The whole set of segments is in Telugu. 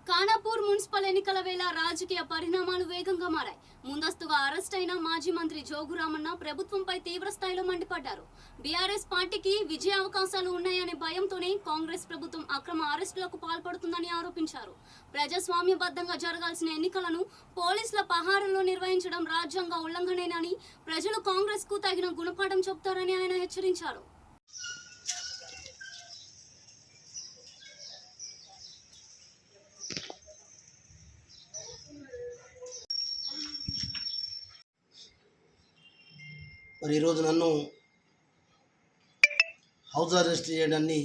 ఖానాపూర్ మున్సిపల్ ఎన్నికల వేళ రాజకీయ పరిణామాలు వేగంగా మారాయి. ముందస్తుగా అరెస్ట్ అయిన మాజీ మంత్రి జోగురామన్న ప్రభుత్వంపై తీవ్ర స్థాయిలో మండిపడ్డారు. బీఆర్ఎస్ పార్టీకి విజయ అవకాశాలు ఉన్నాయనే భయంతోనే కాంగ్రెస్ ప్రభుత్వం అక్రమ అరెస్టులకు పాల్పడుతుందని ఆరోపించారు. ప్రజాస్వామ్యబద్ధంగా జరగాల్సిన ఎన్నికలను పోలీసుల పహారంలో నిర్వహించడం రాజ్యాంగ ఉల్లంఘనేనని, ప్రజలు కాంగ్రెస్ కు తగిన గుణపాఠం చెబుతారని ఆయన హెచ్చరించారు. మరి ఈరోజు నన్ను హౌస్ అరెస్ట్ చేయడాన్ని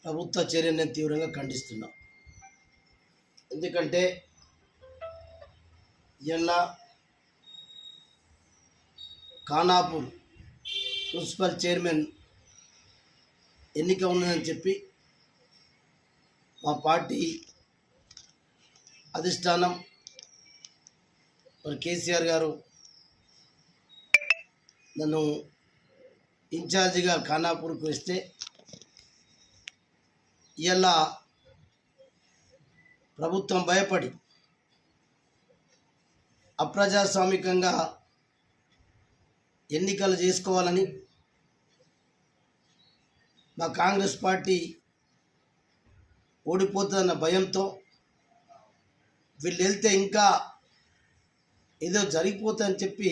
ప్రభుత్వ చర్యను నేను తీవ్రంగా ఖండిస్తున్నా. ఎందుకంటే ఇలా ఖానాపూర్ మున్సిపల్ చైర్మన్ ఎన్నిక ఉన్నదని చెప్పి మా పార్టీ అధిష్టానం మరి కేసీఆర్ గారు నన్ను ఇన్ఛార్జిగా ఖానాపూర్కి వేస్తే ఇలా ప్రభుత్వం భయపడి అప్రజాస్వామికంగా ఎన్నికలు చేసుకోవాలని మా కాంగ్రెస్ పార్టీ ఓడిపోతుందన్న భయంతో వీళ్ళు వెళ్తే ఏదో జరిగిపోతుందని చెప్పి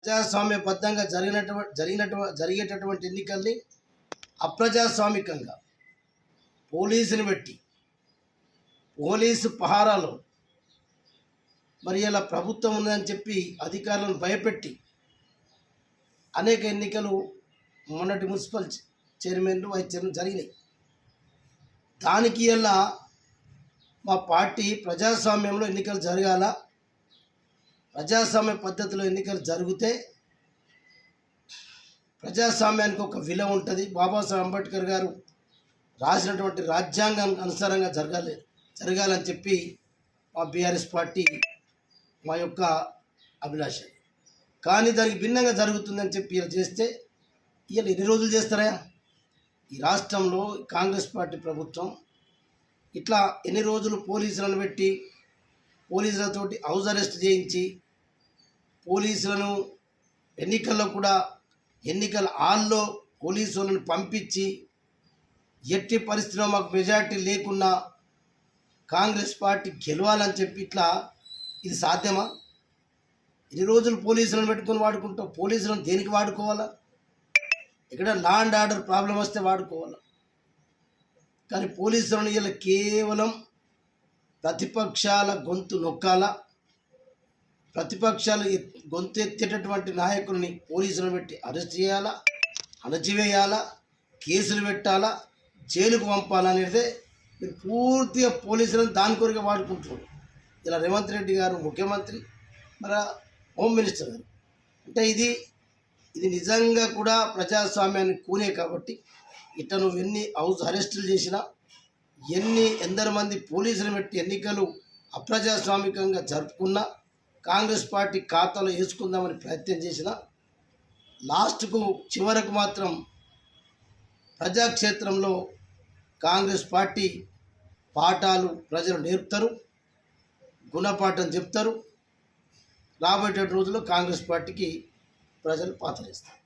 ప్రజాస్వామ్యబద్ధంగా జరిగేటటువంటి ఎన్నికల్ని అప్రజాస్వామికంగా పోలీసుని పెట్టి పోలీసు పహారాలో మరి ఇలా ప్రభుత్వం ఉందని చెప్పి అధికారులను భయపెట్టి అనేక ఎన్నికలు మొన్నటి మున్సిపల్ చైర్మన్లు వైస్ చైర్మన్ జరిగినాయి. దానికి ఇలా మా పార్టీ ప్రజాస్వామ్యంలో ఎన్నికలు జరగాల, ప్రజాస్వామ్య పద్ధతిలో ఎన్నికలు జరిగితే ప్రజాస్వామ్యానికి ఒక విలువ ఉంటుంది. బాబాసాహెబ్ అంబేద్కర్ గారు రాసినటువంటి రాజ్యాంగం అనుసారంగా జరగాలని చెప్పి మా బీఆర్ఎస్ పార్టీ మా యొక్క అభిలాష. కానీ దానికి భిన్నంగా జరుగుతుందని చెప్పి ఇలా చేస్తే ఇవాళ ఎన్ని రోజులు చేస్తారా? ఈ రాష్ట్రంలో కాంగ్రెస్ పార్టీ ప్రభుత్వం ఇట్లా ఎన్ని రోజులు పోలీసులను పెట్టి పోలీసులతోటి హౌస్ అరెస్ట్ చేయించి పోలీసులను ఎన్నికల్లో కూడా ఎన్నికల హాల్లో పోలీసులను పంపించి ఎట్టి పరిస్థితిలో మాకు మెజార్టీ లేకున్నా కాంగ్రెస్ పార్టీ గెలవాలని చెప్పి ఇట్లా ఇది సాధ్యమా? ఇన్ని రోజులు పోలీసులను పెట్టుకొని వాడుకుంటాం. పోలీసులను దేనికి వాడుకోవాలా? ఇక్కడ లా అండ్ ఆర్డర్ ప్రాబ్లం వస్తే వాడుకోవాలా. కానీ పోలీసులను ఇలా కేవలం ప్రతిపక్షాల గొంతు నొక్కాలా, ప్రతిపక్షాలు గొంతెత్తేటటువంటి నాయకుల్ని పోలీసులను పెట్టి అరెస్ట్ చేయాలా, అణచివేయాలా, కేసులు పెట్టాలా, జైలుకు పంపాలనేదే మీరు పూర్తిగా పోలీసులను దాని కొరకు వాడుకుంటున్నారు. ఇలా రేవంత్ రెడ్డి గారు ముఖ్యమంత్రి, మరి హోమ్ మినిస్టర్ గారు అంటే ఇది నిజంగా కూడా ప్రజాస్వామ్యాన్ని కూనే. కాబట్టి ఇట్లా నువ్వు ఎన్ని హౌస్ అరెస్టులు చేసినా, ఎందరు మంది పోలీసులు పెట్టి ఎన్నికలు అప్రజాస్వామికంగా జరుపుకున్నా, కాంగ్రెస్ పార్టీ ఖాతాలో వేసుకుందామని ప్రయత్నం చేసిన లాస్ట్కు చివరకు మాత్రం ప్రజాక్షేత్రంలో కాంగ్రెస్ పార్టీ పాఠాలు ప్రజలు నేర్పుతారు, గుణపాఠం చెప్తారు. రాబోయే రోజుల్లో కాంగ్రెస్ పార్టీకి ప్రజలు పాతరేస్తారు.